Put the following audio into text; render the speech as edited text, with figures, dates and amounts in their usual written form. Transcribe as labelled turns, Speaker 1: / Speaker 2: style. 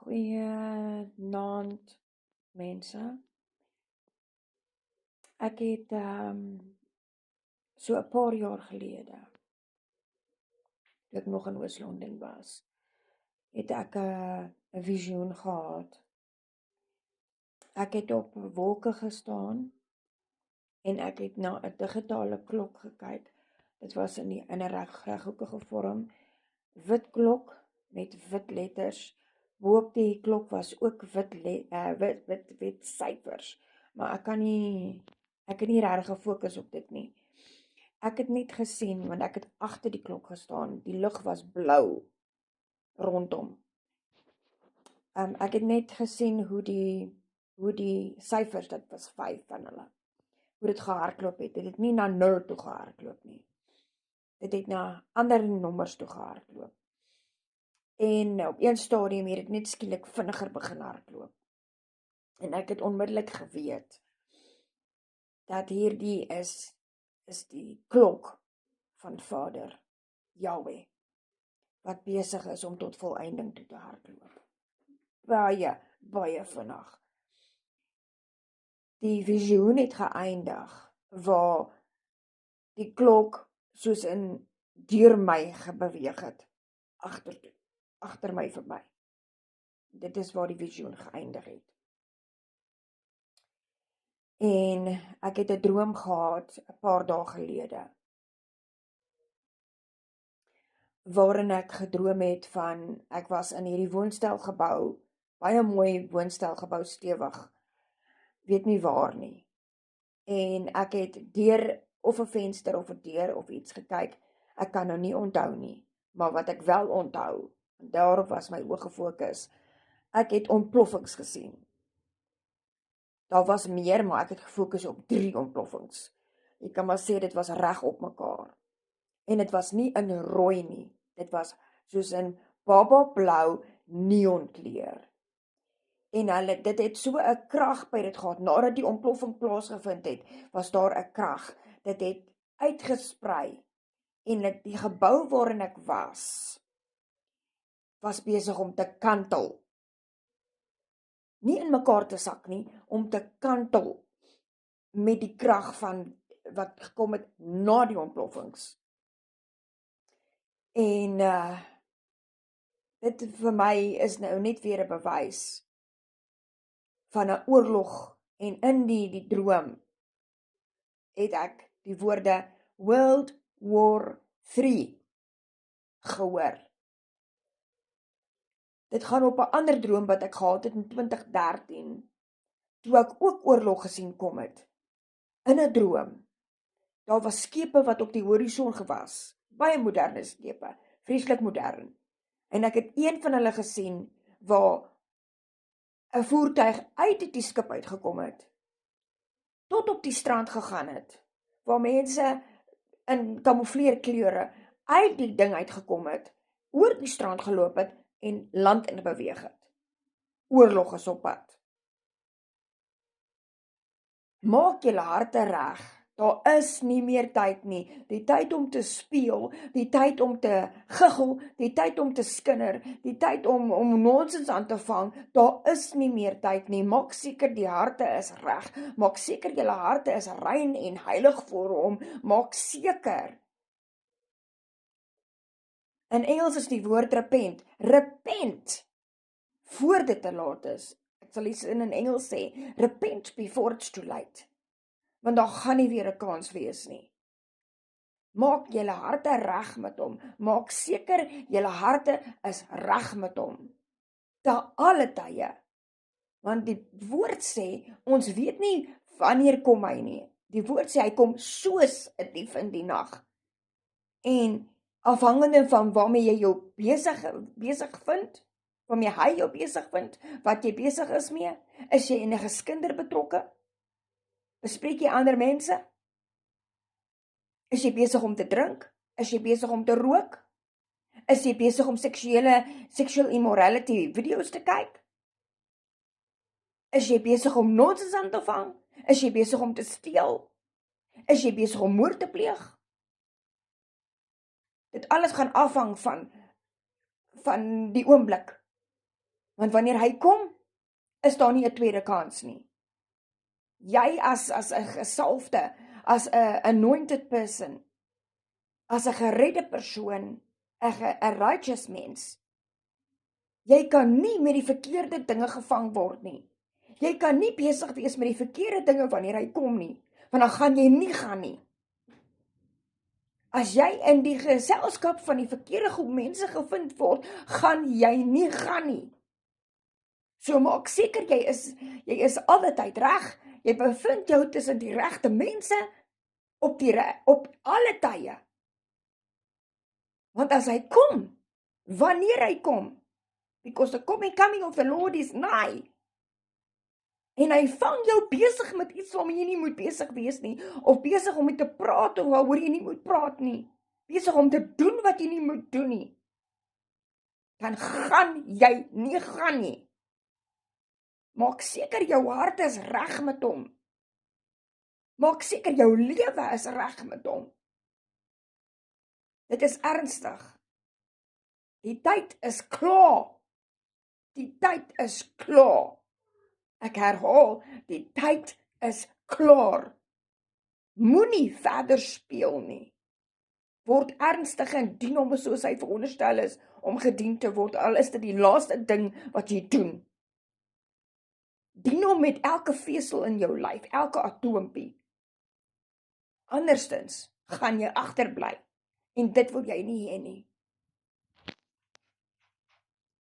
Speaker 1: Goeienaand mense. Ek het so 'n paar jaar gelede, toe ek nog in Oos-London was, het ek 'n visioen gehad. Ek het op wolke gestaan en ek het na 'n digitale klok gekyk. Dit was in 'n reghoekige vorm, wit klok met wit letters. Bo op die klok was ook wit syfers, maar ek het nie regtig gefokus op dit nie. Ek het net gesien, want ek het agter die klok gestaan, die lug was blou rondom. Ek het net gesien hoe die syfers, dit was 5 van hulle, hoe dit gehardloop het. Dit het nie na 0 toe gehardloop nie. Dit het na ander nommers toe gehardloop. En op een stadium het dit net skielik vinniger begin hardloop. En ek het onmiddellik geweet dat hierdie is die klok van Vader Yahweh, wat besig is om tot volëinding toe te hardloop. Baie vinnig. Die visioen het geëindig waar die klok soos in deur my gebeweeg het, agter my verby. Dit is waar die visioen geëindig het. En ek het 'n droom gehad 'n paar dae gelede, waarin ek gedroom het van, ek was in hierdie woonstelgebou, baie mooi woonstelgebou, stewig, weet nie waar nie. En ek het deur of 'n venster of 'n deur of iets gekyk, ek kan nou nie onthou nie, maar wat ek wel onthou, daarop was my oog gefokus, ek het ontploffings gesien. Daar was meer, maar ek het gefokus op 3 ontploffings. Jy kan maar sê, dit was reg op mekaar. En dit was nie in rooi nie, dit was soos in baba blou neonkleur. En dit het so 'n krag by dit gehad. Nadat die ontploffing plaasgevind het, was daar 'n krag. Dit het uitgesprei. En die gebou waarin ek was besig om te kantel. Nie in mekaar te sak nie, om te kantel met die krag van wat gekom het na die ontploffings. En dit vir my is nou net weer 'n bewys van 'n oorlog, en in die droom het ek die woorde World War III gehoor. Dit gaan op 'n ander droom wat ek gehad het in 2013, toe ek ook oorlog gesien kom het. In 'n droom. Daar was skepe wat op die horison gewas, baie moderne skepe, vreeslik modern. En ek het een van hulle gesien waar 'n voertuig uit die skip uitgekom het, tot op die strand gegaan het, waar mense in kamoufleerkleure uit die ding uitgekom het, oor die strand geloop het en land in beweeg het. Oorlog is op pad. Maak julle harte reg. Daar is nie meer tyd nie. Die tyd om te speel, die tyd om te giggel, die tyd om te skinder, die tyd om nonsens aan te vang, daar is nie meer tyd nie. Maak seker die harte is reg. Maak seker julle harte is rein en heilig voor hom. Maak seker. In Engels is die woord repent. Repent, voor dit te laat is. Ek sal iets in Engels sê, repent before it's too late. Want daar gaan nie weer 'n kans wees nie. Maak julle harte reg met hom. Maak seker julle harte is reg met hom. Te alle tye. Want die woord sê, ons weet nie wanneer kom hy nie. Die woord sê, hy kom soos 'n dief in die nag. En afhangende van waarmee jy jou besig vind, waarmee hy jou besig vind, wat jy besig is mee, is jy in 'n geskinder betrokke? Bespreek jy ander mense? Is jy besig om te drink? Is jy besig om te rook? Is jy besig om sexual immorality video's te kyk? Is jy besig om nonsens aan te vang? Is jy besig om te steel? Is jy besig om moord te pleeg? Dit alles gaan afhang van die oomblik. Want wanneer hy kom, is daar nie 'n tweede kans nie. Jy as 'n gesalfde, as 'n anointed person, as 'n geredde persoon, 'n righteous mens, jy kan nie met die verkeerde dinge gevang word nie. Jy kan nie besig wees met die verkeerde dinge wanneer hy kom nie, want dan gaan jy nie gaan nie. As jy in die geselskap van die verkeerde groep mense gevind word, gaan jy nie gaan nie. So maak seker jy is altyd reg. Jy bevind jou tussen die regte mense op alle tye. Want as hy kom, wanneer hy kom, because the coming of the Lord is nigh, en hy vang jou besig met iets waarmee jy nie moet besig wees nie, of besig om met te praat of waaroor jy nie moet praat nie, besig om te doen wat jy nie moet doen nie, dan gaan jy nie gaan nie. Maak seker jou hart is reg met hom. Maak seker jou lewe is reg met hom. Dit is ernstig. Die tyd is klaar. Die tyd is klaar. Ek herhaal, die tyd is klaar. Moenie verder speel nie. Word ernstig en dien hom soos hy veronderstel is om gedien te word, al is dit die laaste ding wat jy doen. Dien hom met elke vesel in jou lyf, elke atoompie. Anderstens gaan jy agterbly en dit wil jy nie hê nie.